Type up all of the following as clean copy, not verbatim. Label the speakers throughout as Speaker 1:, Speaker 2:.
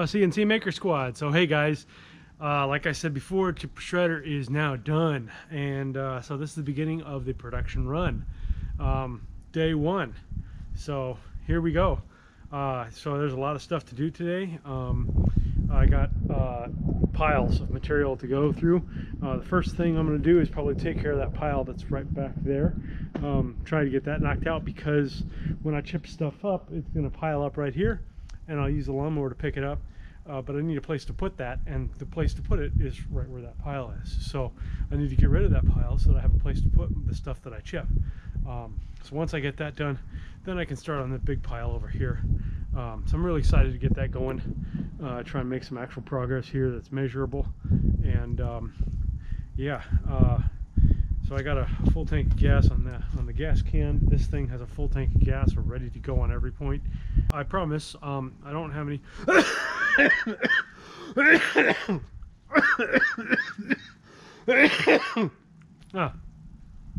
Speaker 1: CNC Maker Squad. So hey guys, like I said before, chip shredder is now done, and so this is the beginning of the production run, day one. So here we go. So there's a lot of stuff to do today. I got piles of material to go through. The first thing I'm going to do is probably take care of that pile that's right back there. Try to get that knocked out, because when I chip stuff up, it's going to pile up right here, and I'll use the lawnmower to pick it up. But I need a place to put that, and the place to put it is right where that pile is. So I need to get rid of that pile so that I have a place to put the stuff that I chip. So once I get that done, then I can start on the big pile over here. So I'm really excited to get that going, try and make some actual progress here that's measurable. And yeah, so I got a full tank of gas on the gas can. This thing has a full tank of gas. We're ready to go on every point. I promise I don't have any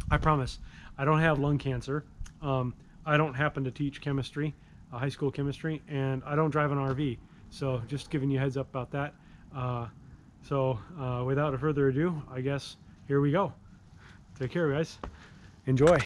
Speaker 1: I promise I don't have lung cancer. I don't happen to teach chemistry, high school chemistry, and I don't drive an RV. So just giving you a heads up about that. So without further ado, I guess here we go. Take care, guys. Enjoy.